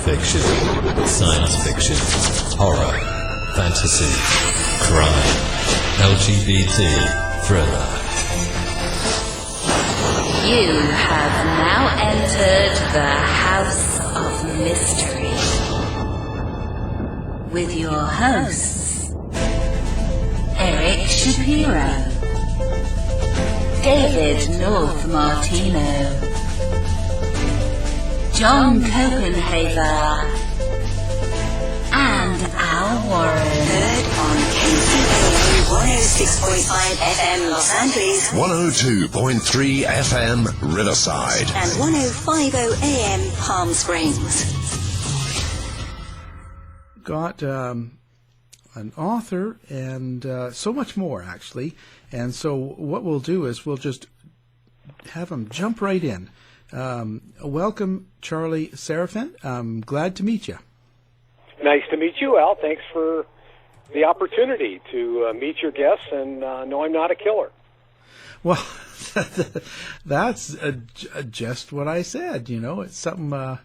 fiction, science fiction, horror, fantasy, crime, LGBT, thriller. You have now entered the House of Mystery with your hosts, Eric Shapiro, David North Martino, John Copenhaver, and Al Warren. Heard on KCAA 106.5 FM Los Angeles, 102.3 FM Riverside, and 105.0 AM Palm Springs. Got an author and so much more, actually. And so what we'll do is we'll just have him jump right in. Welcome, Charlie Seraphin. I'm glad to meet you. Nice to meet you, Al. Thanks for the opportunity to meet your guests and know I'm not a killer. Well, that's just what I said. You know, it's something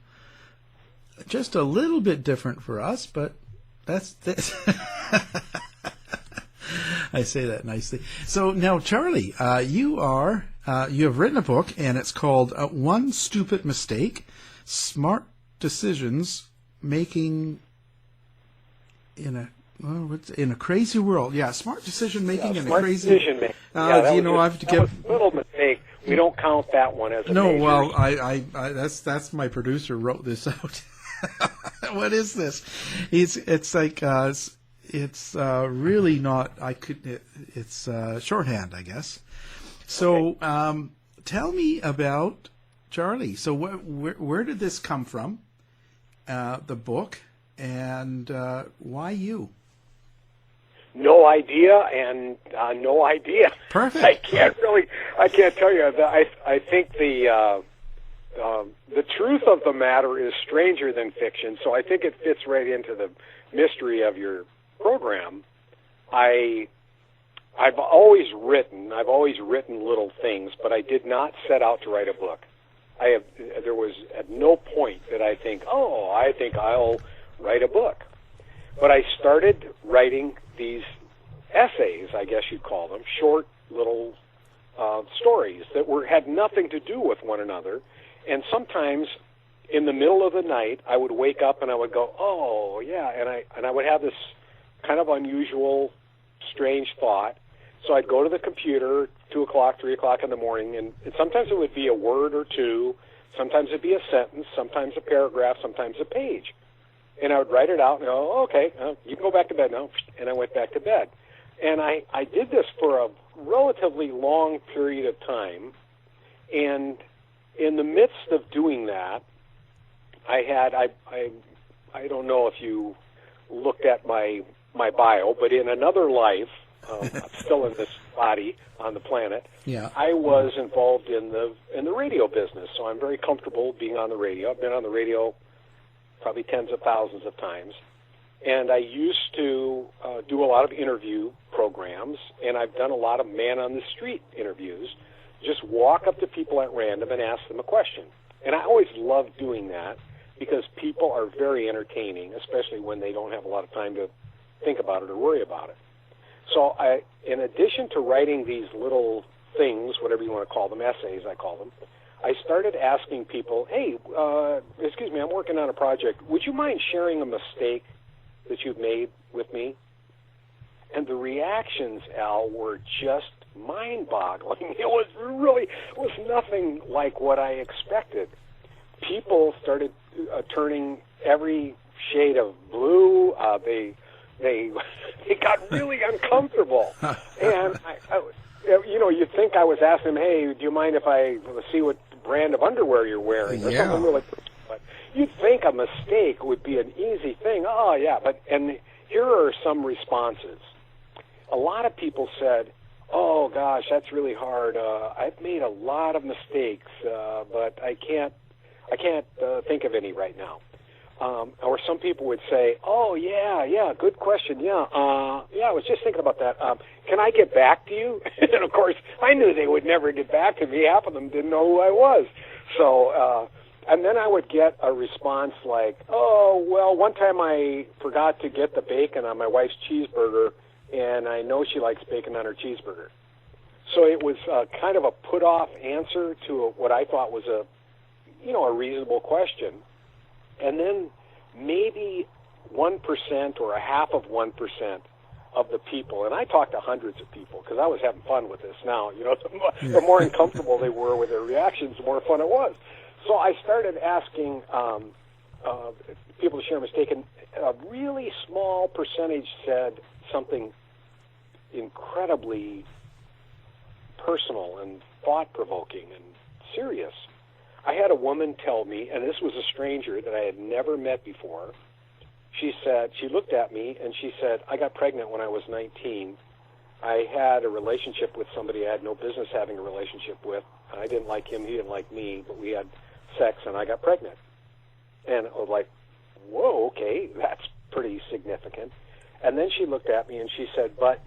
just a little bit different for us, but that's I say that nicely. So now, Charlie, you have written a book, and it's called One Stupid Mistake: Smart Decisions Making in a Crazy World. Yeah, smart decision making in a crazy. Decision making. I have to give a little mistake. We don't count that one as a major. Well, I that's my producer wrote this out. What is this? It's like it's really not. It's shorthand, I guess. So, okay. Tell me about Charlie. So, where did this come from? The book, and why you? No idea, and no idea. Perfect. I can't tell you. I think the truth of the matter is stranger than fiction, so I think it fits right into the mystery of your program. I've always written little things, but I did not set out to write a book. There was at no point that I think I'll write a book. But I started writing these essays, I guess you'd call them, short little stories that had nothing to do with one another. And sometimes in the middle of the night, I would wake up and I would go, oh, yeah, and I would have this kind of unusual, strange thought. So I'd go to the computer, 2 o'clock, 3 o'clock in the morning, and sometimes it would be a word or two, sometimes it'd be a sentence, sometimes a paragraph, sometimes a page. And I would write it out and go, oh, okay, you can go back to bed now. And I went back to bed. And I did this for a relatively long period of time. And in the midst of doing that, I don't know if you looked at my bio, but in another life, I'm still in this body on the planet. Yeah. I was involved in the radio business, so I'm very comfortable being on the radio. I've been on the radio probably tens of thousands of times, and I used to do a lot of interview programs, and I've done a lot of man-on-the-street interviews. Just walk up to people at random and ask them a question, and I always love doing that because people are very entertaining, especially when they don't have a lot of time to think about it or worry about it. So in addition to writing these little things, whatever you want to call them, essays I call them, I started asking people, hey, excuse me, I'm working on a project. Would you mind sharing a mistake that you've made with me? And the reactions, Al, were just mind-boggling. It was nothing like what I expected. People started turning every shade of blue. They got really uncomfortable. And you'd think I was asking them, hey, do you mind if I see what brand of underwear you're wearing? Or something really. But you'd think a mistake would be an easy thing. Oh, yeah. And here are some responses. A lot of people said, oh, gosh, that's really hard. I've made a lot of mistakes, but I can't think of any right now. Or some people would say, oh, yeah, good question, yeah, I was just thinking about that. Can I get back to you? And, of course, I knew they would never get back to me. Half of them didn't know who I was. So And then I would get a response like, oh, well, one time I forgot to get the bacon on my wife's cheeseburger, and I know she likes bacon on her cheeseburger. So it was kind of a put-off answer to what I thought was a reasonable question. And then maybe 1% or a half of 1% of the people, and I talked to hundreds of people because I was having fun with this now, the more uncomfortable they were with their reactions, the more fun it was. So I started asking people to share a mistake, and a really small percentage said something incredibly personal and thought-provoking and serious. I had a woman tell me, and this was a stranger that I had never met before. She looked at me and she said, I got pregnant when I was 19. I had a relationship with somebody I had no business having a relationship with. I didn't like him, he didn't like me, but we had sex and I got pregnant. And I was like, whoa, okay, that's pretty significant. And then she looked at me and she said, but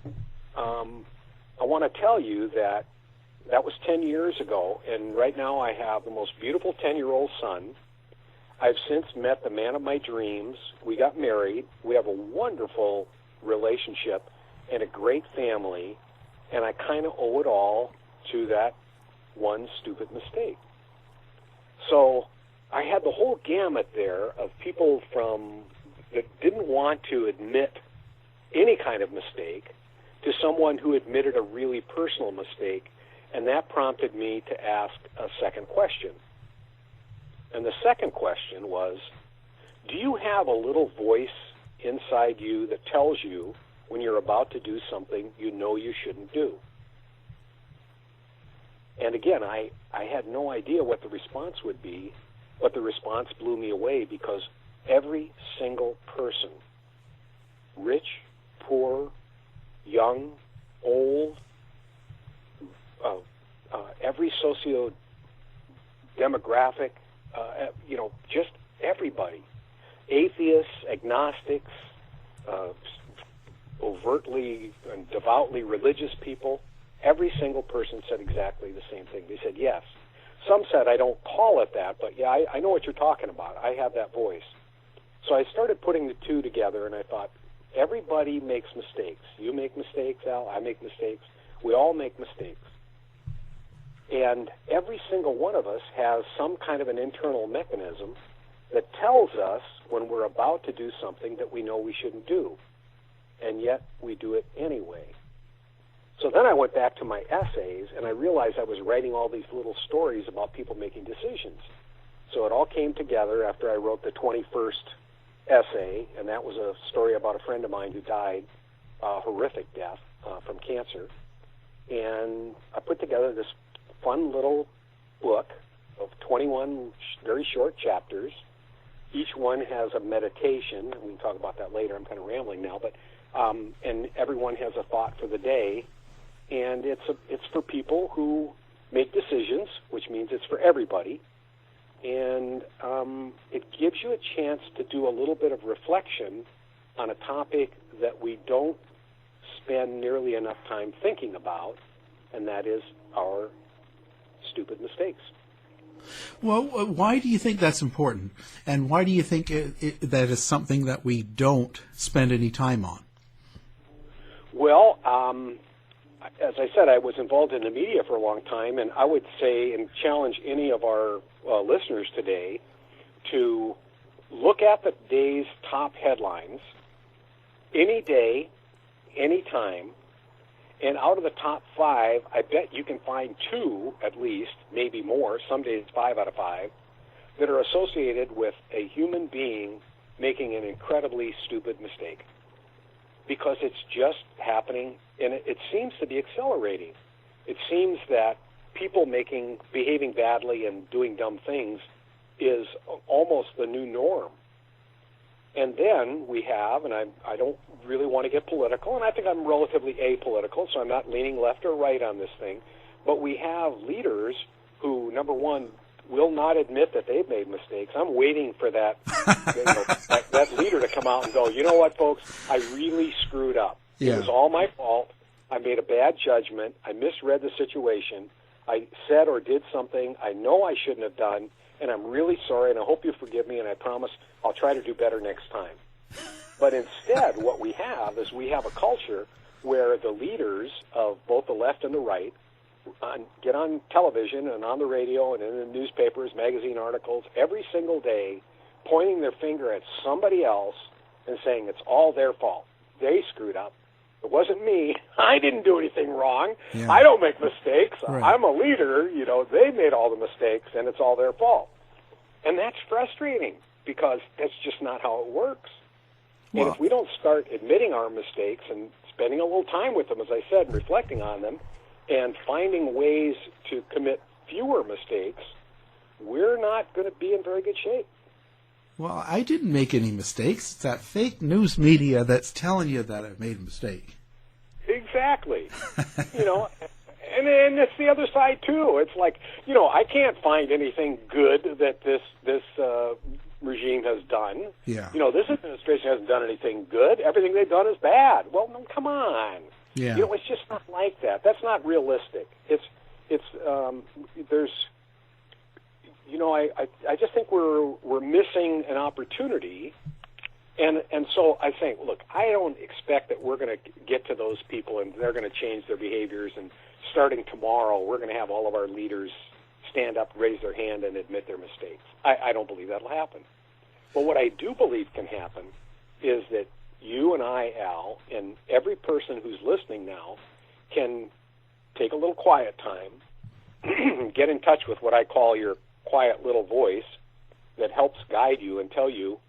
I want to tell you that was 10 years ago, and right now I have the most beautiful 10-year-old son. I've since met the man of my dreams. We got married. We have a wonderful relationship and a great family, and I kind of owe it all to that one stupid mistake. So I had the whole gamut there of people that didn't want to admit any kind of mistake to someone who admitted a really personal mistake, and that prompted me to ask a second question. And the second question was, do you have a little voice inside you that tells you when you're about to do something you know you shouldn't do? And again, I had no idea what the response would be, but the response blew me away because every single person, rich, poor, young, old, every socio-demographic, just everybody, atheists, agnostics, overtly and devoutly religious people, every single person said exactly the same thing. They said, yes. Some said, I don't call it that, but yeah, I know what you're talking about. I have that voice. So I started putting the two together, and I thought, everybody makes mistakes. You make mistakes, Al. I make mistakes. We all make mistakes. And every single one of us has some kind of an internal mechanism that tells us when we're about to do something that we know we shouldn't do. And yet we do it anyway. So then I went back to my essays, and I realized I was writing all these little stories about people making decisions. So it all came together after I wrote the 21st essay, and that was a story about a friend of mine who died a horrific death from cancer. And I put together this fun little book of 21 very short chapters. Each one has a meditation, and we can talk about that later. I'm kind of rambling now, but and everyone has a thought for the day, and it's for people who make decisions, which means it's for everybody, and it gives you a chance to do a little bit of reflection on a topic that we don't spend nearly enough time thinking about, and that is our stupid mistakes. Well, why do you think that's important? And why do you think that is something that we don't spend any time on? Well, as I said, I was involved in the media for a long time, and I would say and challenge any of our listeners today to look at the day's top headlines any day, any time, and out of the top 5, I bet you can find 2 at least, maybe more, some days 5 out of 5, that are associated with a human being making an incredibly stupid mistake. Because it's just happening, and it seems to be accelerating. It seems that people behaving badly and doing dumb things is almost the new norm. And then we have, and I don't really want to get political, and I think I'm relatively apolitical, so I'm not leaning left or right on this thing, but we have leaders who, number one, will not admit that they've made mistakes. I'm waiting for that, that leader to come out and go, you know what, folks, I really screwed up. Yeah. It was all my fault. I made a bad judgment. I misread the situation. I said or did something I know I shouldn't have done, and I'm really sorry, and I hope you forgive me, and I promise I'll try to do better next time. But instead, what we have is we have a culture where the leaders of both the left and the right get on television and on the radio and in the newspapers, magazine articles, every single day, pointing their finger at somebody else and saying it's all their fault. They screwed up. It wasn't me. I didn't do anything wrong. Yeah. I don't make mistakes. Right. I'm a leader. They made all the mistakes, and it's all their fault. And that's frustrating because that's just not how it works. Well, And if we don't start admitting our mistakes and spending a little time with them, as I said, and reflecting on them, and finding ways to commit fewer mistakes, we're not going to be in very good shape. well, I didn't make any mistakes. It's that fake news media that's telling you that I've made a mistake. Exactly. And it's the other side too. It's like, I can't find anything good that this regime has done. Yeah. This administration hasn't done anything good. Everything they've done is bad. Well, no, come on. Yeah. It's just not like that. That's not realistic. I just think we're missing an opportunity. And so I think, look, I don't expect that we're going to get to those people and they're going to change their behaviors, and starting tomorrow we're going to have all of our leaders stand up, raise their hand, and admit their mistakes. I don't believe that'll happen. But what I do believe can happen is that you and I, Al, and every person who's listening now can take a little quiet time, get in touch with what I call your quiet little voice that helps guide you and tell you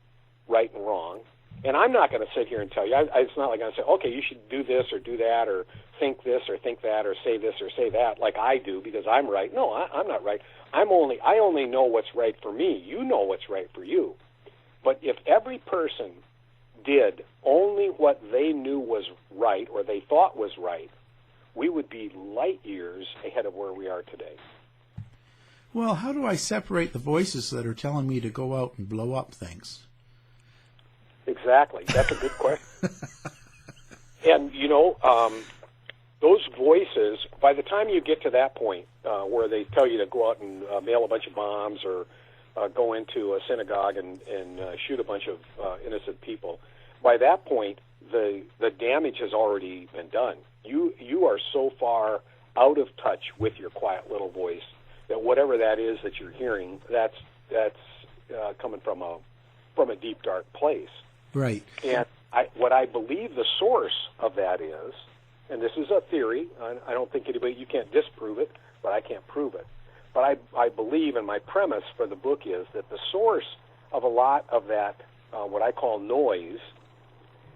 right and wrong. And I'm not going to sit here and tell you. It's not like I'm going to say, okay, you should do this or do that, or think this or think that, or say this or say that, like I do because I'm right. No, I'm not right. I only know what's right for me. You know what's right for you. But if every person did only what they knew was right or they thought was right, we would be light years ahead of where we are today. Well, how do I separate the voices that are telling me to go out and blow up things? Exactly. That's a good question. And, those voices, by the time you get to that point where they tell you to go out and mail a bunch of bombs or go into a synagogue and shoot a bunch of innocent people, by that point, the damage has already been done. You are so far out of touch with your quiet little voice that whatever that is that you're hearing, that's coming from a deep, dark place. Right. And what I believe the source of that is, and this is a theory, I don't think you can't disprove it, but I can't prove it. But I believe, and my premise for the book is that the source of a lot of that, what I call noise,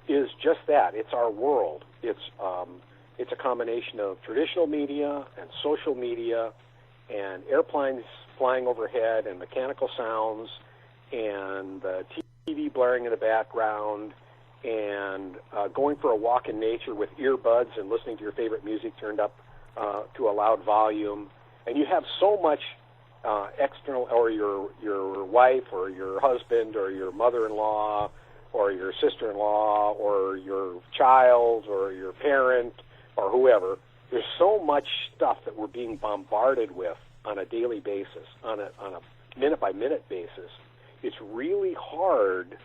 is just that. It's our world. It's a combination of traditional media and social media and airplanes flying overhead and mechanical sounds and TV blaring in the background and going for a walk in nature with earbuds and listening to your favorite music turned up to a loud volume. And you have so much external, or your wife or your husband or your mother-in-law or your sister-in-law or your child or your parent or whoever. There's so much stuff that we're being bombarded with on a daily basis, on a minute-by-minute basis. It's really hard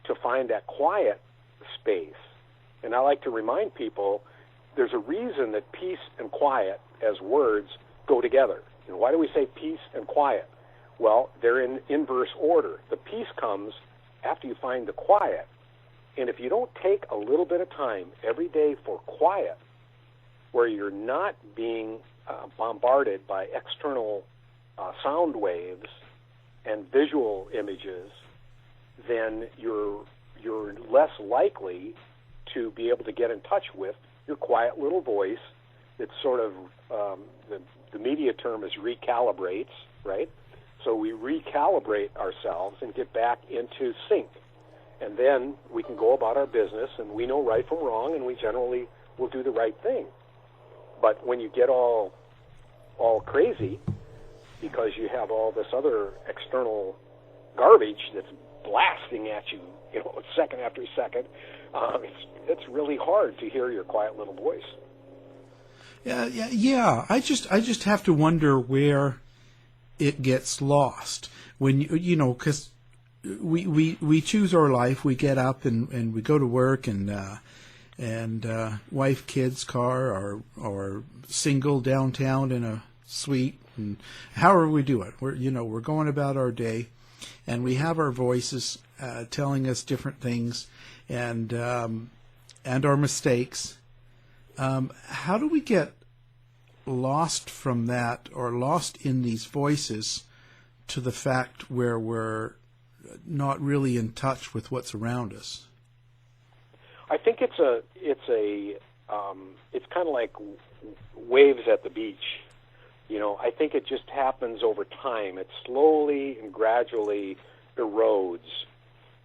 to find that quiet space. And I like to remind people there's a reason that peace and quiet as words go together. And why do we say peace and quiet? Well, they're in inverse order. The peace comes after you find the quiet. And if you don't take a little bit of time every day for quiet, where you're not being bombarded by external sound waves and visual images, then you're less likely to be able to get in touch with your quiet little voice. It's sort of the media term is recalibrates, right? So we recalibrate ourselves and get back into sync, and then we can go about our business, and we know right from wrong, and we generally will do the right thing. But when you get all crazy because you have all this other external garbage that's blasting at you, second after second, it's really hard to hear your quiet little voice. Yeah. I just have to wonder where it gets lost when because we choose our life. We get up and we go to work and wife, kids, car, or single downtown in a suite, and however we do it. We're going about our day, and we have our voices telling us different things, and our mistakes. How do we get lost from that, or lost in these voices, to the fact where we're not really in touch with what's around us? I think it's kind of like waves at the beach. I think it just happens over time. It slowly and gradually erodes.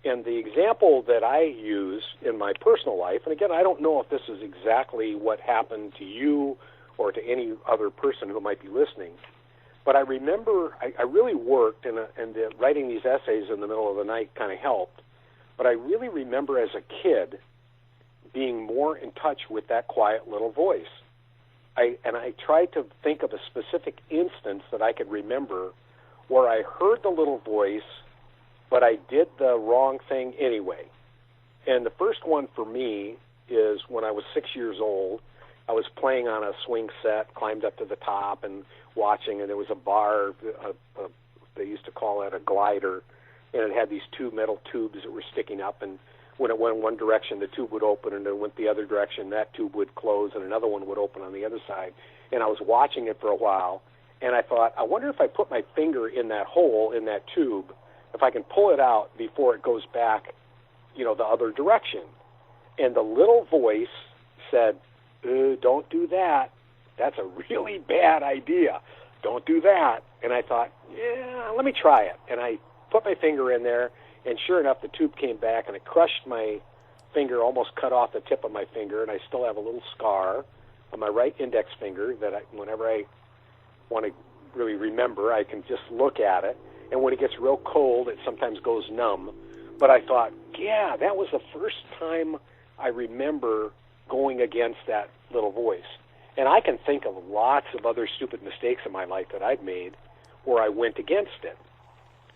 And the example that I use in my personal life, and again, I don't know if this is exactly what happened to you or to any other person who might be listening, but I remember I really worked, and writing these essays in the middle of the night kind of helped, but I really remember as a kid being more in touch with that quiet little voice. I tried to think of a specific instance that I could remember where I heard the little voice, but I did the wrong thing anyway. And the first one for me is when I was 6 years old. I was playing on a swing set, climbed up to the top and watching, and there was a bar, they used to call it a glider, and it had these two metal tubes that were sticking up, and when it went one direction, the tube would open, and it went the other direction, that tube would close, and another one would open on the other side. And I was watching it for a while, and I thought, I wonder if I put my finger in that hole in that tube, if I can pull it out before it goes back, the other direction. And the little voice said, don't do that. That's a really bad idea. Don't do that. And I thought, yeah, let me try it. And I put my finger in there, and sure enough, the tube came back, and it crushed my finger, almost cut off the tip of my finger, and I still have a little scar on my right index finger that whenever I want to really remember, I can just look at it. And when it gets real cold, it sometimes goes numb. But I thought, yeah, that was the first time I remember going against that little voice. And I can think of lots of other stupid mistakes in my life that I've made where I went against it.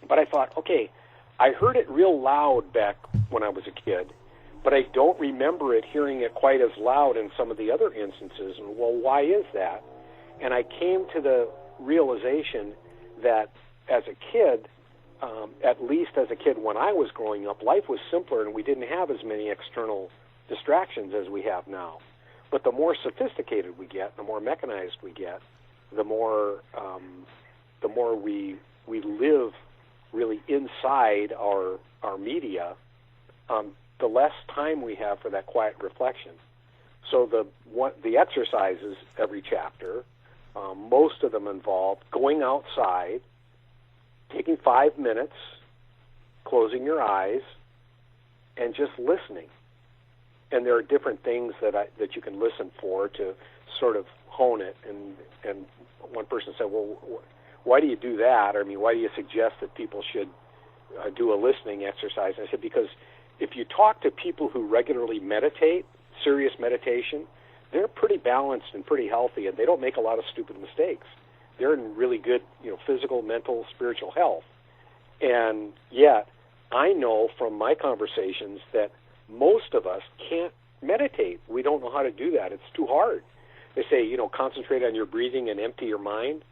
But I thought, okay, I heard it real loud back when I was a kid, but I don't remember hearing it quite as loud in some of the other instances. And, well, why is that? And I came to the realization that as a kid, at least as a kid when I was growing up, life was simpler and we didn't have as many external distractions as we have now. But the more sophisticated we get, the more mechanized we get, the more we live really inside our media, the less time we have for that quiet reflection. So the exercises every chapter, most of them involve going outside, taking 5 minutes, closing your eyes, and just listening. And there are different things that you can listen for to sort of hone it. And one person said, well, why do you do that? I mean, why do you suggest that people should do a listening exercise? And I said, because if you talk to people who regularly meditate, serious meditation, they're pretty balanced and pretty healthy, and they don't make a lot of stupid mistakes. They're in really good, physical, mental, spiritual health. And yet, I know from my conversations that most of us can't meditate. We don't know how to do that. It's too hard. They say, concentrate on your breathing and empty your mind.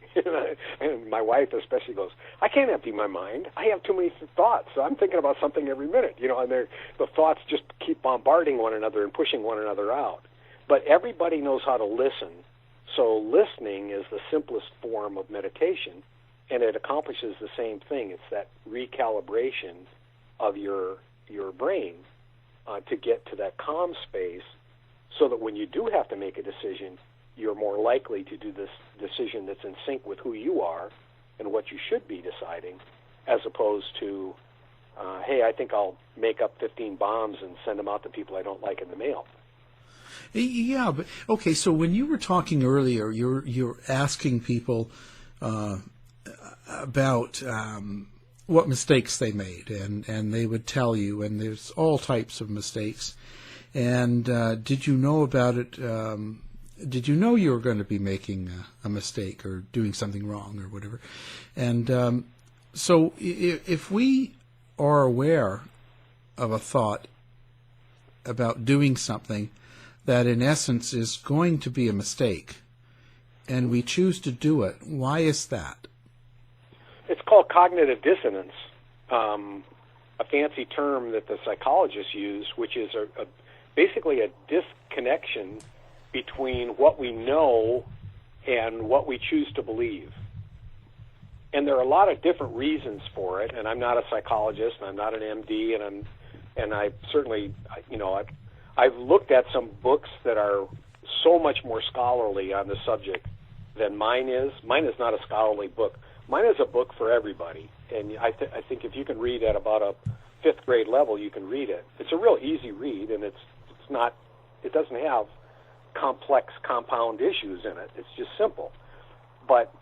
And my wife especially goes, I can't empty my mind. I have too many thoughts. So I'm thinking about something every minute, and the thoughts just keep bombarding one another and pushing one another out. But everybody knows how to listen. So listening is the simplest form of meditation, and it accomplishes the same thing. It's that recalibration of your brain to get to that calm space, so that when you do have to make a decision, you're more likely to do this decision that's in sync with who you are and what you should be deciding, as opposed to, hey, I think I'll make up 15 bombs and send them out to people I don't like in the mail. Yeah, but okay. So when you were talking earlier, you're asking people about what mistakes they made, and they would tell you, and there's all types of mistakes. And did you know about it did you know you were going to be making a mistake or doing something wrong or whatever? And so if we are aware of a thought about doing something that in essence is going to be a mistake, and we choose to do it, why is that? It's called cognitive dissonance, a fancy term that the psychologists use, which is basically a disconnection between what we know and what we choose to believe. And there are a lot of different reasons for it, and I'm not a psychologist, and I'm not an MD, and I certainly, I've looked at some books that are so much more scholarly on the subject than mine is. Mine is not a scholarly book. Mine is a book for everybody, and I think if you can read at about a 5th grade level, you can read it. It's a real easy read, and it doesn't have complex compound issues in it. It's just simple. But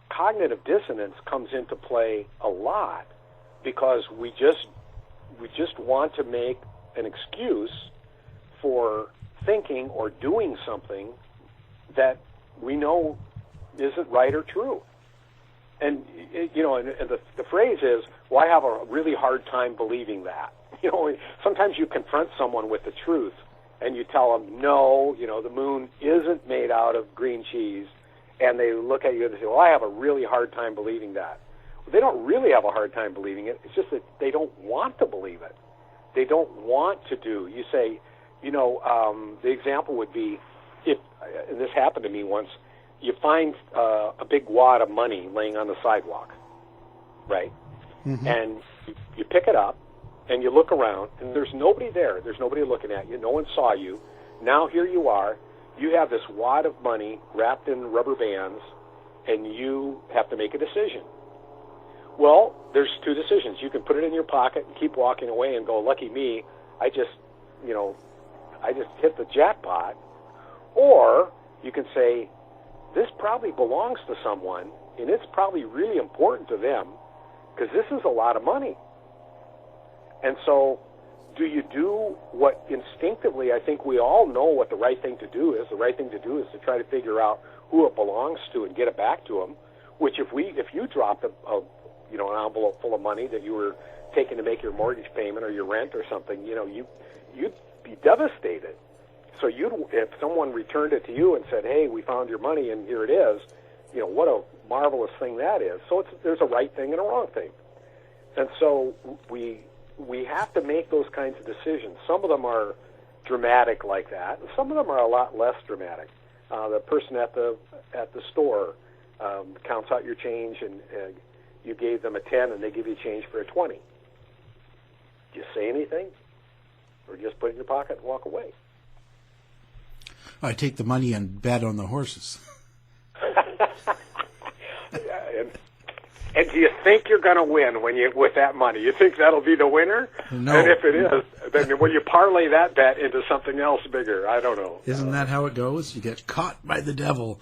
cognitive dissonance comes into play a lot because we just want to make an excuse for thinking or doing something that we know isn't right or true. And and the phrase is, well, I have a really hard time believing that. Sometimes you confront someone with the truth and you tell them, no, the moon isn't made out of green cheese, and they look at you and they say, well, I have a really hard time believing that. Well, they don't really have a hard time believing it. It's just that they don't want to believe it. They don't want to do. You say, the example would be, and this happened to me once, you find a big wad of money laying on the sidewalk, right? Mm-hmm. And you pick it up, and you look around, and there's nobody there. There's nobody looking at you. No one saw you. Now here you are. You have this wad of money wrapped in rubber bands, and you have to make a decision. Well, there's two decisions. You can put it in your pocket and keep walking away and go, lucky me, I just hit the jackpot. Or you can say, this probably belongs to someone, and it's probably really important to them because this is a lot of money. And so do you do what instinctively I think we all know what the right thing to do is? The right thing to do is to try to figure out who it belongs to and get it back to them, which if you dropped an envelope full of money that you were taking to make your mortgage payment or your rent or something, you'd be devastated. So if someone returned it to you and said, hey, we found your money and here it is, what a marvelous thing that is. So there's a right thing and a wrong thing. And so we have to make those kinds of decisions. Some of them are dramatic like that, and some of them are a lot less dramatic. The person at the store counts out your change, and you gave them a 10, and they give you change for a 20. Do you say anything, or just put it in your pocket and walk away? I take the money and bet on the horses. And do you think you're going to win with that money? You think that'll be the winner? No. And if it is, then will you parlay that bet into something else bigger? I don't know. Isn't that how it goes? You get caught by the devil.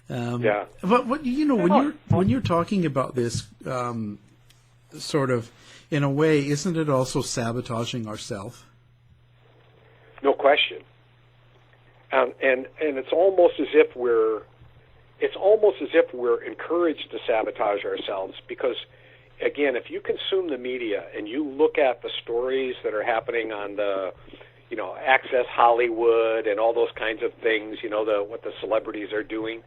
Yeah. But when you're talking about this, sort of, in a way, isn't it also sabotaging ourselves? No question. And it's almost as if we're encouraged to sabotage ourselves because, again, if you consume the media and you look at the stories that are happening on the, Access Hollywood and all those kinds of things, what the celebrities are doing,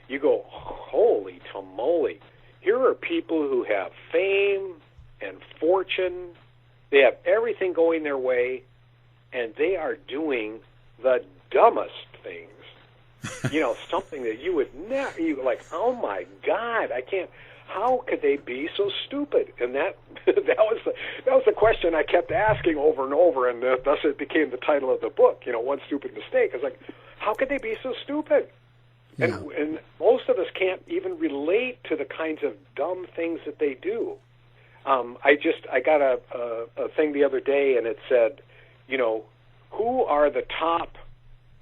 you go, holy tamale. Here are people who have fame and fortune. They have everything going their way, and they are doing the dumbest things. Something that you would never, oh my God, I can't, how could they be so stupid? And that was the question I kept asking over and over, and thus it became the title of the book, One Stupid Mistake. I was like, how could they be so stupid? Yeah. And most of us can't even relate to the kinds of dumb things that they do. I got a thing the other day, and it said, who are the top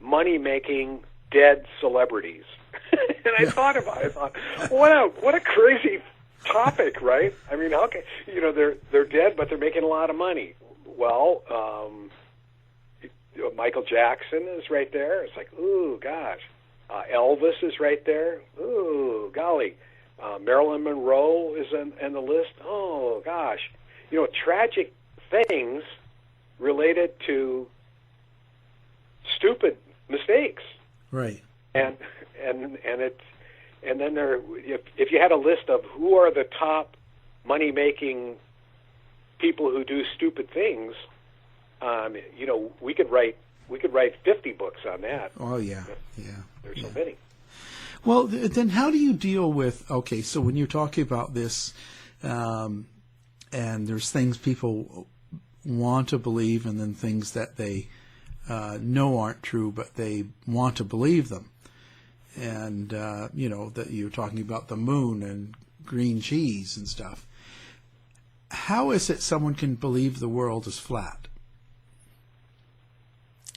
money-making dead celebrities? And I thought about it. I thought, what a crazy topic, right? I mean, how can they're dead, but they're making a lot of money. Well, Michael Jackson is right there. It's like, ooh, gosh, Elvis is right there. Ooh, golly. Marilyn Monroe is in the list. Oh, gosh. Tragic things related to stupid mistakes. Right. And then if you had a list of who are the top money-making people who do stupid things, we could write 50 books on that. Oh yeah. There's so many. Well, then how do you deal with, okay, so when you're talking about this, and there's things people want to believe and then things that they know aren't true, but they want to believe them. And, that you're talking about the moon and green cheese and stuff. How is it someone can believe the world is flat?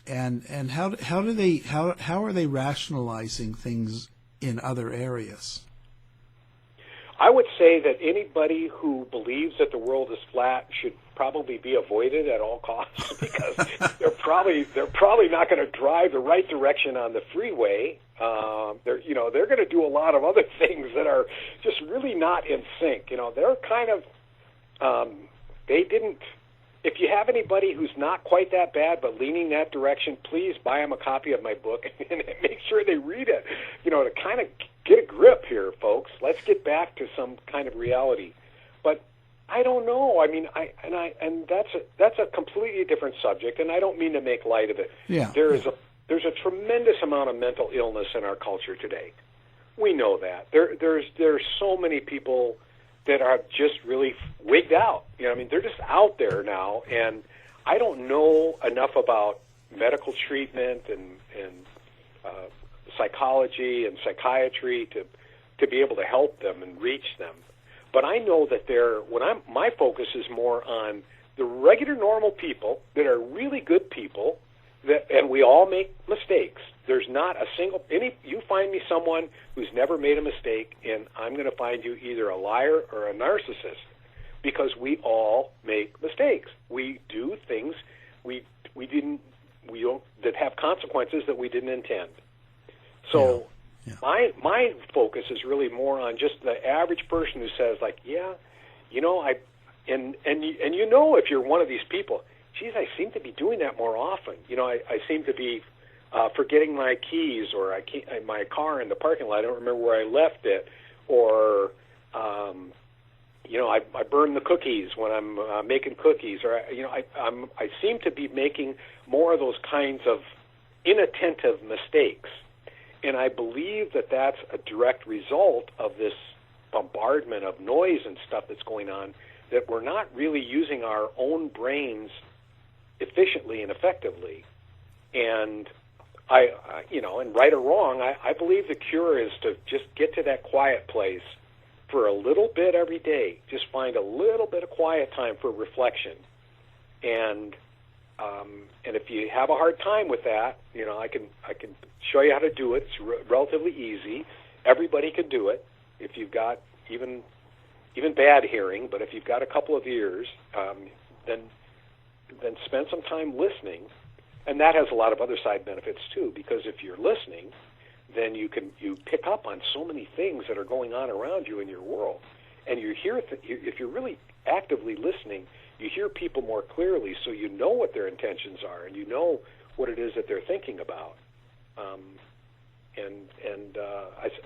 And how are they rationalizing things in other areas? I would say that anybody who believes that the world is flat should probably be avoided at all costs because they're probably not going to drive the right direction on the freeway. They're going to do a lot of other things that are just really not in sync. They're kind of they didn't. If you have anybody who's not quite that bad but leaning that direction, please buy them a copy of my book and make sure they read it. To kind of get a grip here, folks. Let's get back to some kind of reality. But I don't know. I mean, that's a completely different subject, and I don't mean to make light of it. Yeah. There's a tremendous amount of mental illness in our culture today. We know that. There's so many people that are just really wigged out. They're just out there now, and I don't know enough about medical treatment and psychology and psychiatry to be able to help them and reach them. But I know that my focus is more on the regular normal people that are really good people, and we all make mistakes. There's not a single you find me someone who's never made a mistake, and I'm going to find you either a liar or a narcissist, because we all make mistakes. We do things that have consequences that we didn't intend. So my focus is really more on just the average person who says, like, if you're one of these people, geez, I seem to be doing that more often. I seem to be forgetting my keys, or my car in the parking lot. I don't remember where I left it, or I burn the cookies when I'm making cookies, or I seem to be making more of those kinds of inattentive mistakes, and I believe that that's a direct result of this bombardment of noise and stuff that's going on, that we're not really using our own brains efficiently and effectively. And and right or wrong, I believe the cure is to just get to that quiet place for a little bit every day. Just find a little bit of quiet time for reflection. And if you have a hard time with that, I can show you how to do it. It's relatively easy. Everybody can do it if you've got even bad hearing. But if you've got a couple of ears, then spend some time listening. And that has a lot of other side benefits too, because if you're listening, then you pick up on so many things that are going on around you in your world, and you hear if you're really actively listening, you hear people more clearly, so you know what their intentions are, and you know what it is that they're thinking about. I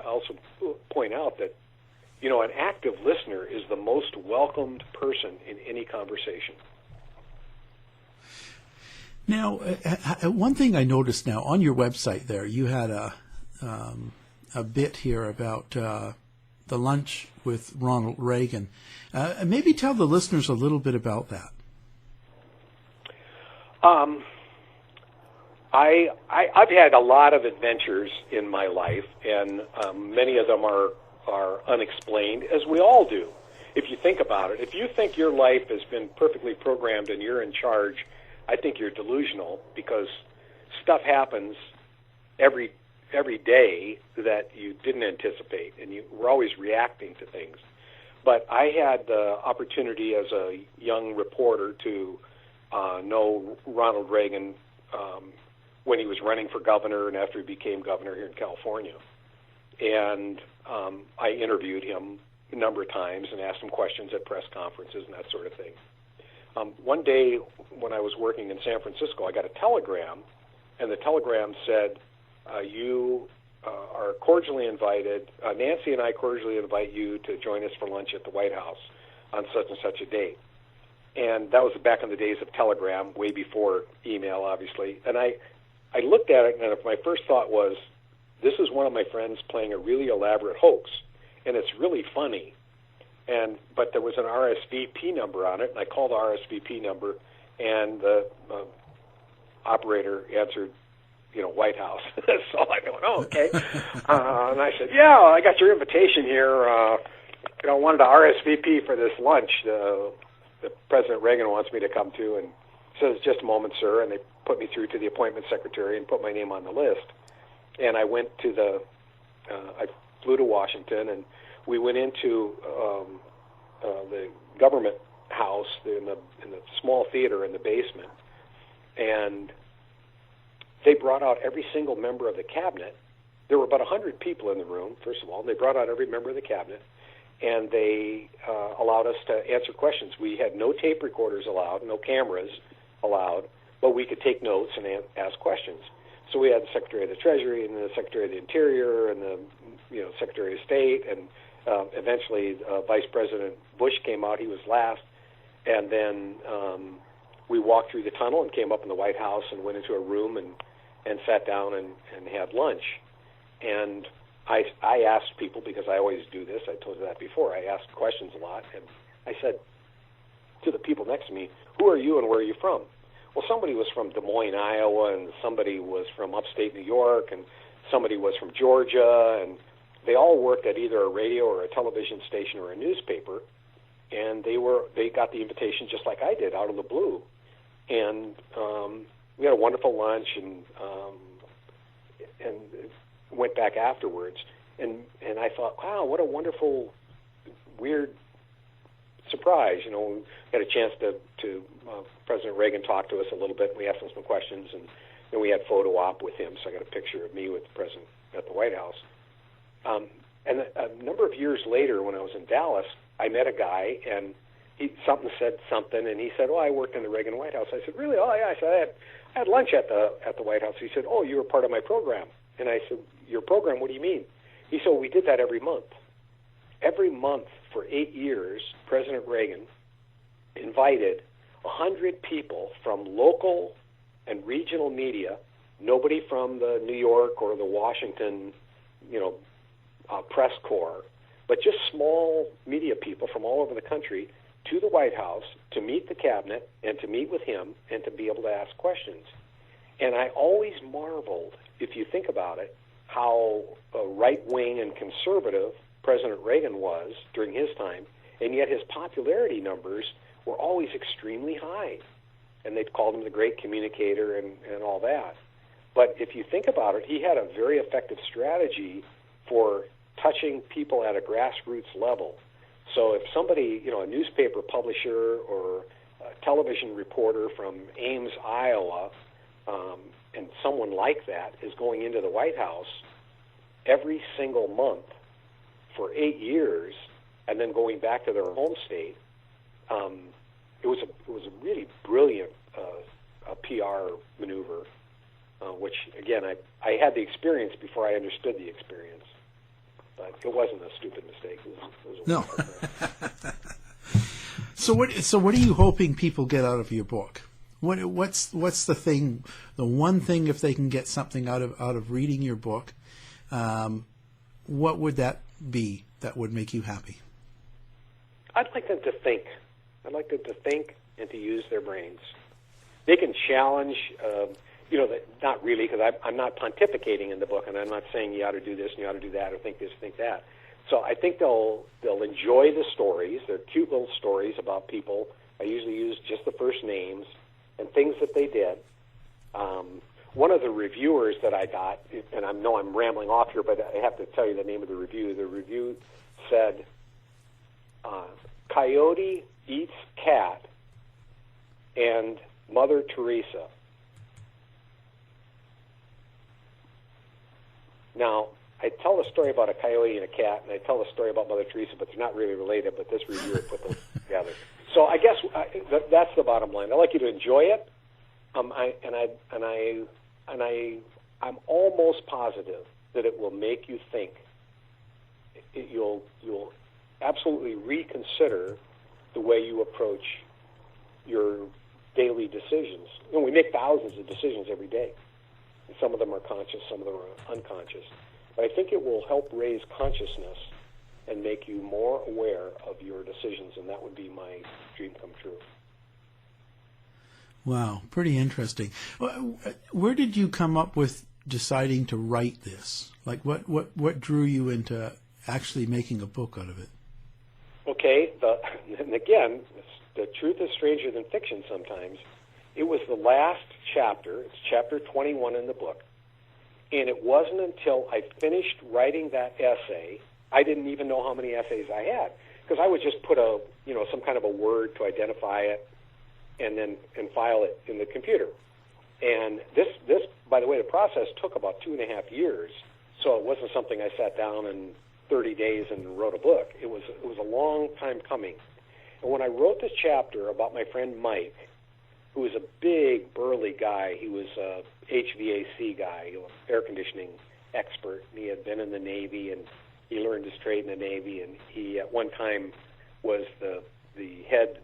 also point out that an active listener is the most welcomed person in any conversation. Now, one thing I noticed now on your website there, you had a bit here about the lunch with Ronald Reagan. Maybe tell the listeners a little bit about that. I've had a lot of adventures in my life, and many of them are unexplained, as we all do. If you think about it, if you think your life has been perfectly programmed and you're in charge, I think you're delusional, because stuff happens every day that you didn't anticipate, and we're always reacting to things. But I had the opportunity as a young reporter to know Ronald Reagan when he was running for governor and after he became governor here in California. And I interviewed him a number of times and asked him questions at press conferences and that sort of thing. One day when I was working in San Francisco, I got a telegram, and the telegram said, you are cordially invited, Nancy and I cordially invite you to join us for lunch at the White House on such and such a date. And that was back in the days of telegram, way before email, obviously. And I looked at it, and my first thought was, this is one of my friends playing a really elaborate hoax, and it's really funny. But there was an RSVP number on it, and I called the RSVP number, and the operator answered, White House. So I went, oh, okay. And I said, yeah, I got your invitation here. I wanted to RSVP for this lunch that President Reagan wants me to come to. And he says, just a moment, sir. And they put me through to the appointment secretary and put my name on the list. And I went to I flew to Washington, and we went into the government house in the small theater in the basement, and they brought out every single member of the cabinet. There were about 100 people in the room, first of all. They brought out every member of the cabinet, and they allowed us to answer questions. We had no tape recorders allowed, no cameras allowed, but we could take notes and ask questions. So we had the Secretary of the Treasury and the Secretary of the Interior and the Secretary of State, and eventually Vice President Bush came out. He was last. And then we walked through the tunnel and came up in the White House and went into a room and sat down and had lunch. And I asked people, because I always do this, I told you that before, I asked questions a lot, and I said to the people next to me, who are you and where are you from? Well, somebody was from Des Moines, Iowa, and somebody was from upstate New York, and somebody was from Georgia, and they all worked at either a radio or a television station or a newspaper, and they got the invitation just like I did, out of the blue. And we had a wonderful lunch and went back afterwards. And I thought, wow, what a wonderful, weird surprise. We had a chance to President Reagan talked to us a little bit. We asked him some questions, and then we had photo op with him. So I got a picture of me with the president at the White House. And a number of years later, when I was in Dallas, I met a guy, and he said something, and he said, "Oh, I worked in the Reagan White House." I said, "Really?" "Oh, yeah." I said, I had lunch at the White House." He said, "Oh, you were part of my program." And I said, "Your program? What do you mean?" He said, "We did that every month. Every month for 8 years, President Reagan invited 100 people from local and regional media, nobody from the New York or the Washington, press corps, but just small media people from all over the country to the White House to meet the cabinet and to meet with him and to be able to ask questions." And I always marveled, if you think about it, how right-wing and conservative President Reagan was during his time, and yet his popularity numbers were always extremely high. And they'd called him the great communicator and all that. But if you think about it, he had a very effective strategy for touching people at a grassroots level. So if somebody, a newspaper publisher or a television reporter from Ames, Iowa, and someone like that is going into the White House every single month for 8 years and then going back to their home state, it was a really brilliant PR maneuver, which, again, I had the experience before I understood the experience. But it wasn't a stupid mistake. It was a No. So what are you hoping people get out of your book? What's the thing? The one thing, if they can get something out of reading your book, what would that be that would make you happy? I'd like them to think. I'd like them to think and to use their brains. They can challenge. Not really, because I'm not pontificating in the book, and I'm not saying you ought to do this and you ought to do that or think this, think that. So I think they'll enjoy the stories. They're cute little stories about people. I usually use just the first names and things that they did. One of the reviewers that I got, and I know I'm rambling off here, but I have to tell you the name of the review. The review said, "Coyote eats cat and Mother Teresa." Now, I tell a story about a coyote and a cat, and I tell a story about Mother Teresa, but they're not really related, but this reviewer put them together. So I guess that's the bottom line. I'd like you to enjoy it, I'm almost positive that it will make you think. You'll absolutely reconsider the way you approach your daily decisions. You know, we make thousands of decisions every day. And some of them are conscious, some of them are unconscious. But I think it will help raise consciousness and make you more aware of your decisions, and that would be my dream come true. Wow, pretty interesting. Where did you come up with deciding to write this? Like, what drew you into actually making a book out of it? Okay, and again, the truth is stranger than fiction sometimes. It was the last chapter. It's chapter 21 in the book. And it wasn't until I finished writing that essay, I didn't even know how many essays I had, because I would just put some kind of a word to identify it, and file it in the computer. And this, by the way, the process took about 2.5 years. So it wasn't something I sat down in 30 days and wrote a book. It was a long time coming. And when I wrote this chapter about my friend Mike, who was a big, burly guy, he was a HVAC guy, air conditioning expert, and he had been in the Navy, and he learned his trade in the Navy, and he at one time was the head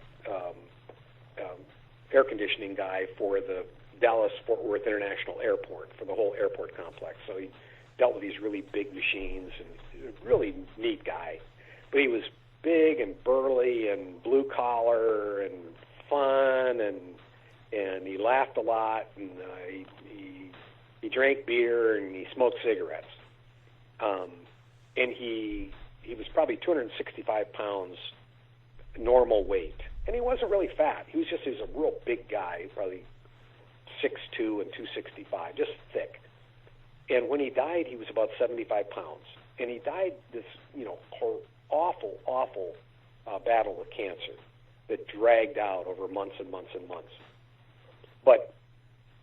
air conditioning guy for the Dallas-Fort Worth International Airport, for the whole airport complex. So he dealt with these really big machines, and he was a really neat guy. But he was big and burly and blue-collar and fun, and he laughed a lot, and he drank beer, and he smoked cigarettes. And he was probably 265 pounds normal weight. And he wasn't really fat. He was a real big guy, probably 6'2" and 265, just thick. And when he died, he was about 75 pounds. And he died this, awful battle with cancer that dragged out over months and months and months. But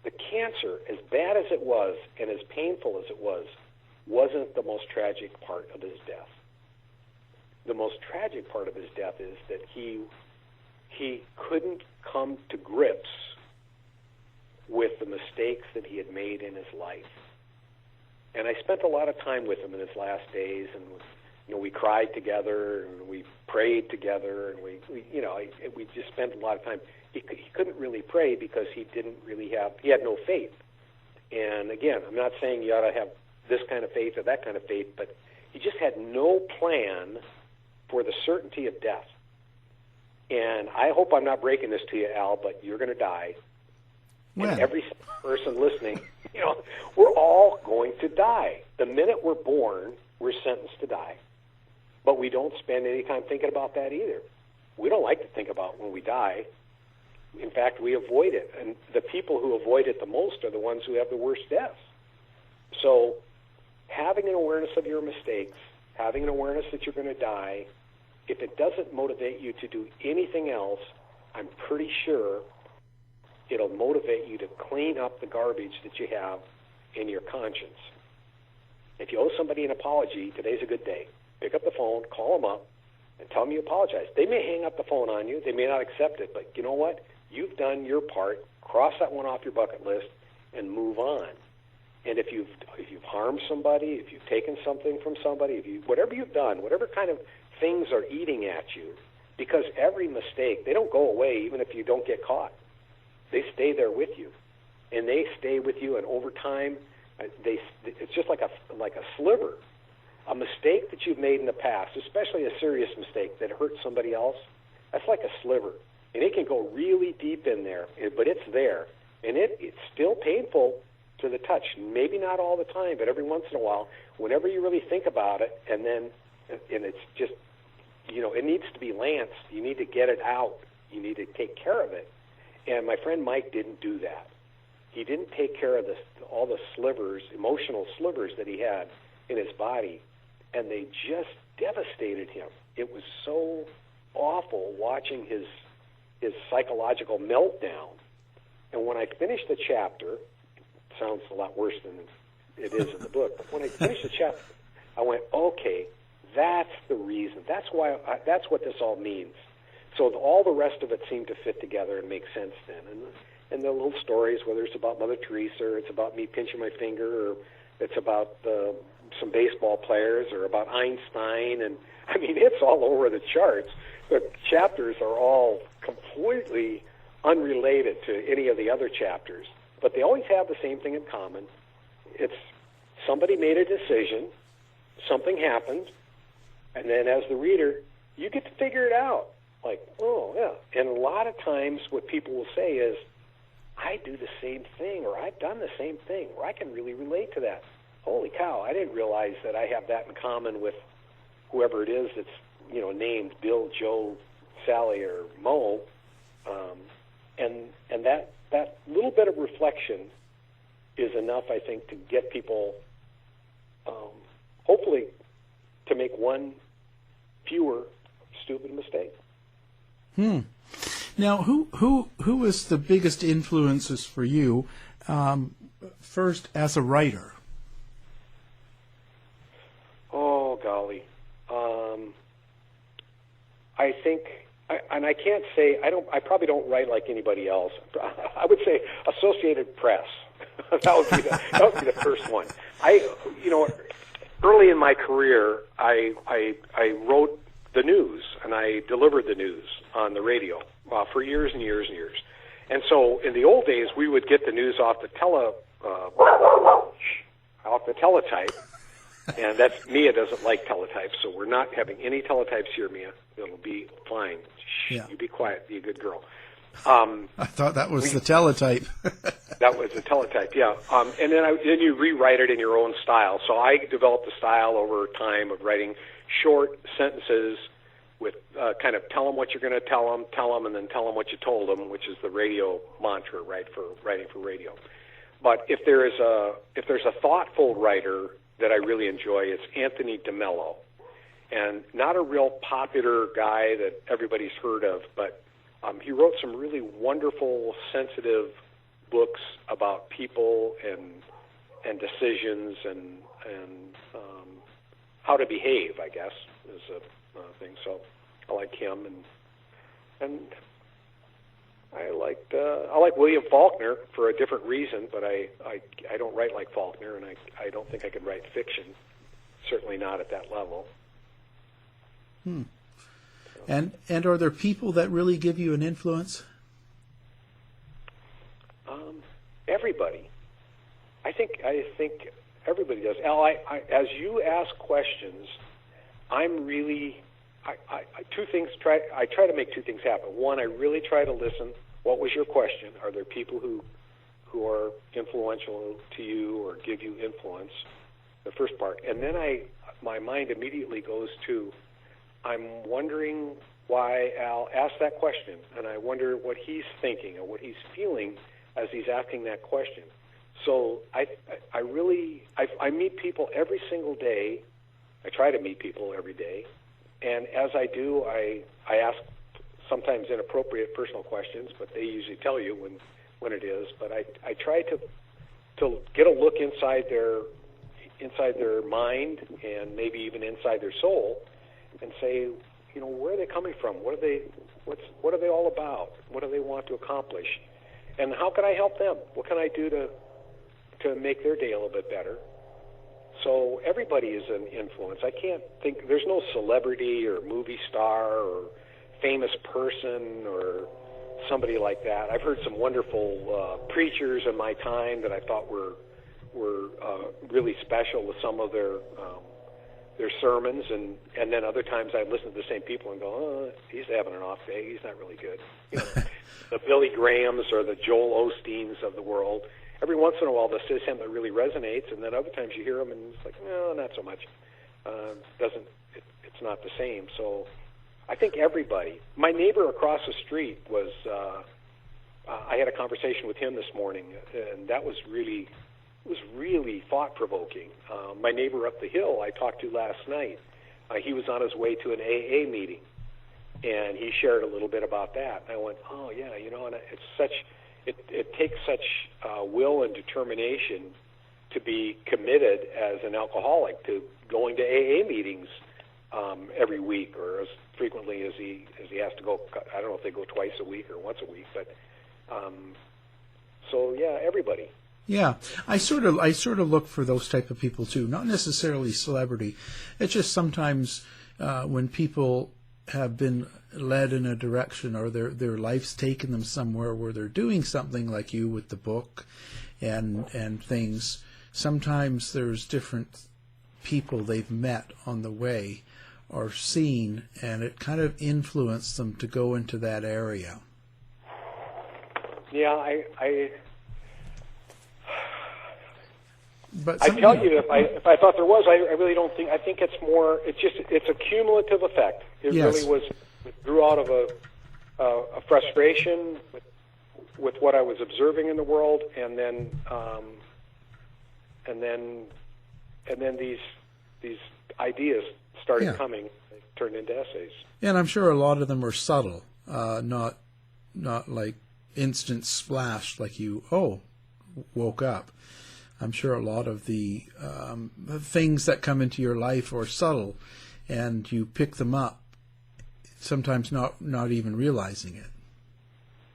the cancer, as bad as it was and as painful as it was, wasn't the most tragic part of his death. The most tragic part of his death is that he couldn't come to grips with the mistakes that he had made in his life. And I spent a lot of time with him in his last days, and we cried together, and we prayed together, and we just spent a lot of time. He couldn't really pray because he had no faith. And again, I'm not saying you ought to have this kind of faith or that kind of faith, but he just had no plan for the certainty of death. And I hope I'm not breaking this to you, Al, but you're going to die. When? And every person listening, we're all going to die. The minute we're born, we're sentenced to die. But we don't spend any time thinking about that either. We don't like to think about when we die. In fact, we avoid it. And the people who avoid it the most are the ones who have the worst deaths. So having an awareness of your mistakes, having an awareness that you're going to die, if it doesn't motivate you to do anything else, I'm pretty sure it'll motivate you to clean up the garbage that you have in your conscience. If you owe somebody an apology, today's a good day. Pick up the phone, call them up, and tell them you apologize. They may hang up the phone on you. They may not accept it, but you know what? You've done your part. Cross that one off your bucket list and move on. And if you've harmed somebody, if you've taken something from somebody, whatever you've done, whatever kind of things are eating at you, because every mistake, they don't go away even if you don't get caught. They stay there with you, and they stay with you, and over time, it's just like a sliver. A mistake that you've made in the past, especially a serious mistake that hurt somebody else, that's like a sliver. And it can go really deep in there, but it's there. And it's still painful to the touch. Maybe not all the time, but every once in a while, whenever you really think about it, and it's just, it needs to be lanced. You need to get it out. You need to take care of it. And my friend Mike didn't do that. He didn't take care of all the slivers, emotional slivers that he had in his body, and they just devastated him. It was so awful watching his psychological meltdown. And when I finished the chapter, it sounds a lot worse than it is in the book. But when I finished the chapter, I went, okay, that's the reason. That's why. That's what this all means. So all the rest of it seemed to fit together and make sense then. And the little stories, whether it's about Mother Teresa, or it's about me pinching my finger, or it's about some baseball players, or about Einstein, and I mean, it's all over the charts. The chapters are all completely unrelated to any of the other chapters, but they always have the same thing in common. It's somebody made a decision, something happened, and then as the reader, you get to figure it out. Like, oh, yeah. And a lot of times what people will say is, I do the same thing, or I've done the same thing, or I can really relate to that. Holy cow, I didn't realize that I have that in common with whoever it is that's, named Bill, Joe, Sally, or Mo. And that little bit of reflection is enough, I think, to get people, hopefully, to make one fewer stupid mistake. Now, who is the biggest influences for you, first as a writer? Oh, golly. I think, and I can't say, I probably don't write like anybody else. I would say Associated Press. that would be the first one. Early in my career, I wrote the news, and I delivered the news on the radio for years and years and years. And so in the old days, we would get the news off the teletype, and that's Mia doesn't like teletypes, so we're not having any teletypes here, Mia. It'll be fine. Shh, yeah. You be quiet. Be a good girl. I thought that was the teletype. That was the teletype, yeah. And then you rewrite it in your own style. So I developed a style over time of writing short sentences with kind of tell them what you're going to tell them, and then tell them what you told them, which is the radio mantra, right, for writing for radio. But if there's a thoughtful writer that I really enjoy, it's Anthony DeMello, and not a real popular guy that everybody's heard of, but he wrote some really wonderful, sensitive books about people and decisions and how to behave, I guess, is a thing. So I like him, and I like William Faulkner for a different reason, but I don't write like Faulkner, and I don't think I could write fiction, certainly not at that level. And are there people that really give you an influence? Everybody. I think everybody does. Al, as you ask questions, I'm really two things. I try to make two things happen. One, I really try to listen. What was your question? Are there people who are influential to you or give you influence? The first part, and then my mind immediately goes to, I'm wondering why Al asked that question, and I wonder what he's thinking or what he's feeling as he's asking that question. So I meet people every single day. I try to meet people every day, and as I do, I ask sometimes inappropriate personal questions, but they usually tell you when it is. But I try to get a look inside their mind and maybe even inside their soul, and say, where are they coming from? What are they all about? What do they want to accomplish? And how can I help them? What can I do to make their day a little bit better? So everybody is an influence. I can't think, there's no celebrity or movie star or famous person or somebody like that. I've heard some wonderful preachers in my time that I thought were really special with some of their sermons, and then other times I listen to the same people and go, oh, he's having an off day. He's not really good. The Billy Grahams or the Joel Osteens of the world. Every once in a while, they'll say something that really resonates, and then other times you hear them and it's like, no, not so much. It's not the same. So I think everybody. My neighbor across the street was. I had a conversation with him this morning, and that was really. It was really thought-provoking. My neighbor up the hill I talked to last night, he was on his way to an AA meeting, and he shared a little bit about that. And I went, oh, yeah, and it takes such will and determination to be committed as an alcoholic to going to AA meetings every week, or as frequently as he has to go. I don't know if they go twice a week or once a week, but so yeah, everybody. Yeah, I sort of look for those type of people too. Not necessarily celebrity. It's just sometimes when people have been led in a direction, or their life's taken them somewhere where they're doing something like you with the book and things. Sometimes there's different people they've met on the way or seen, and it kind of influenced them to go into that area. Yeah, I tell you, if I thought there was, I really don't think. I think it's more. It's a cumulative effect. It really was. It grew out of a frustration with what I was observing in the world, and then these ideas started coming, turned into essays. And I'm sure a lot of them were subtle, not like instant splash, like you woke up. I'm sure a lot of the things that come into your life are subtle, and you pick them up, sometimes not even realizing it.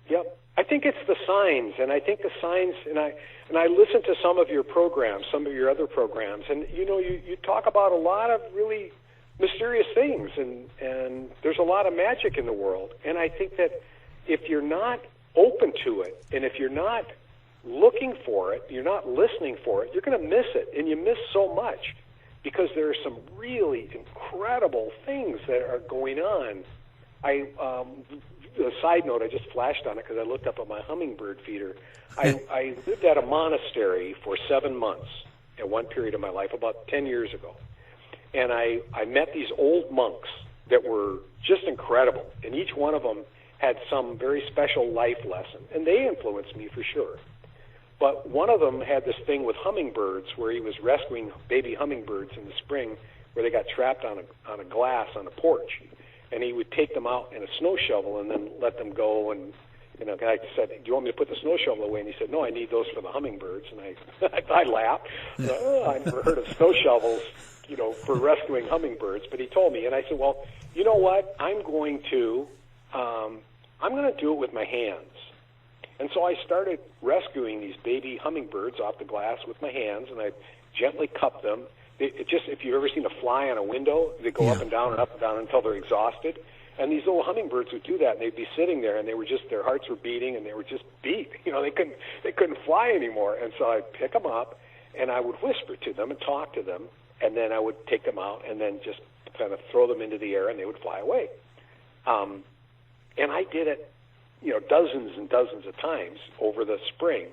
Yep, I think it's the signs, and I think the signs, and I listen to some of your programs, some of your other programs, and you talk about a lot of really mysterious things, and there's a lot of magic in the world, and I think that if you're not open to it, and if you're not looking for it, you're not listening for it, you're going to miss it, and you miss so much, because there are some really incredible things that are going on. A side note, I just flashed on it because I looked up at my hummingbird feeder. I lived at a monastery for 7 months at one period of my life, about 10 years ago. And I met these old monks that were just incredible, and each one of them had some very special life lesson, and they influenced me for sure. But one of them had this thing with hummingbirds where he was rescuing baby hummingbirds in the spring where they got trapped on a glass on a porch. And he would take them out in a snow shovel and then let them go. And I said, "Do you want me to put the snow shovel away?" And he said, "No, I need those for the hummingbirds." And I laughed. I never heard of snow shovels, for rescuing hummingbirds. But he told me, and I said, "Well, you know what? I'm going to do it with my hands." And so I started rescuing these baby hummingbirds off the glass with my hands, and I gently cup them. If you've ever seen a fly on a window, they go up and down until they're exhausted. And these little hummingbirds would do that, and they'd be sitting there, and their hearts were beating, and they were just beat. They couldn't fly anymore. And so I'd pick them up, and I would whisper to them and talk to them, and then I would take them out and then just kind of throw them into the air, and they would fly away. And I did it, dozens and dozens of times over the spring.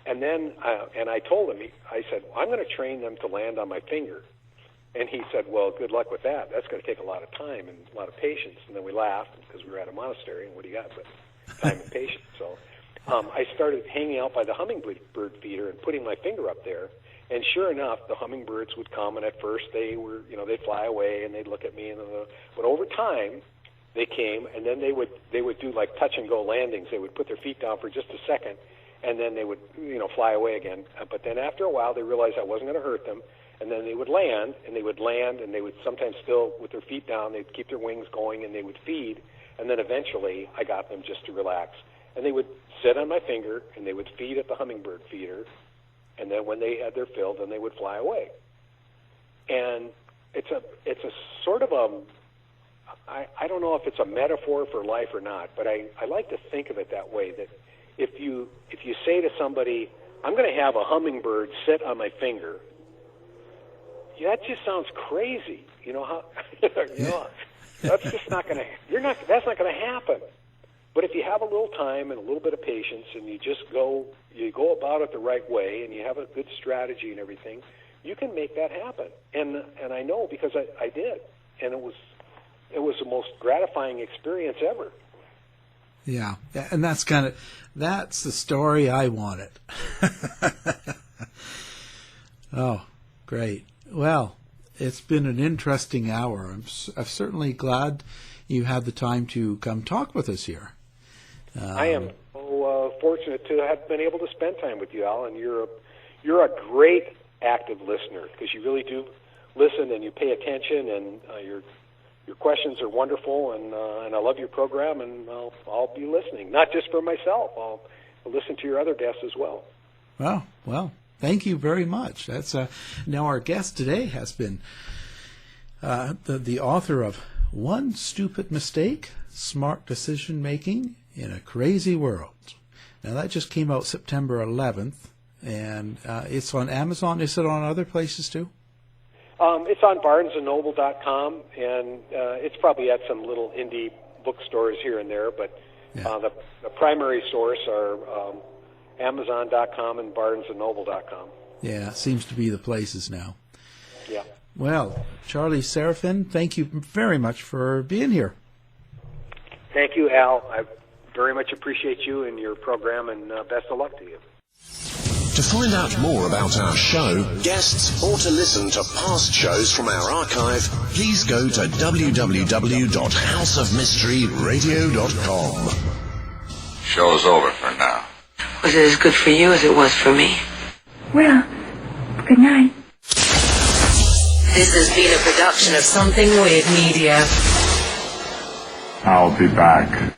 And then, I told him, I said, "I'm going to train them to land on my finger." And he said, "Well, good luck with that. That's going to take a lot of time and a lot of patience." And then we laughed because we were at a monastery, and what do you got but time and patience? So I started hanging out by the hummingbird feeder and putting my finger up there. And sure enough, the hummingbirds would come, and at first they were, they'd fly away, and they'd look at me. But over time, they came, and then they would do like touch-and-go landings. They would put their feet down for just a second, and then they would, fly away again. But then after a while, they realized I wasn't going to hurt them, and then they would land, and they would sometimes still, with their feet down, they'd keep their wings going, and they would feed, and then eventually I got them just to relax. And they would sit on my finger, and they would feed at the hummingbird feeder, and then when they had their fill, then they would fly away. And it's a sort of I don't know if it's a metaphor for life or not, but I like to think of it that way, that if you say to somebody, "I'm going to have a hummingbird sit on my finger," that just sounds crazy. That's just not going to, that's not going to happen. But if you have a little time and a little bit of patience, and you go about it the right way, and you have a good strategy and everything, you can make that happen. And I know because I did, and it was the most gratifying experience ever. Yeah, and that's the story I wanted. Oh, great. Well, it's been an interesting hour. I'm certainly glad you had the time to come talk with us here. I am so fortunate to have been able to spend time with you, Al, and you're you're a great active listener because you really do listen and you pay attention, and your questions are wonderful, and I love your program, and I'll be listening, not just for myself. I'll listen to your other guests as well. Well, thank you very much. That's now our guest today has been the author of One Stupid Mistake, Smart Decision Making in a Crazy World. Now that just came out September 11th, and it's on Amazon. Is it on other places too? It's on BarnesandNoble.com, and it's probably at some little indie bookstores here and there, but the primary source are Amazon.com and BarnesandNoble.com. Yeah, seems to be the places now. Yeah. Well, Charlie Seraphin, thank you very much for being here. Thank you, Al. I very much appreciate you and your program, and best of luck to you. To find out more about our show, guests, or to listen to past shows from our archive, please go to www.houseofmysteryradio.com. Show's over for now. Was it as good for you as it was for me? Well, good night. This has been a production of Something Weird Media. I'll be back.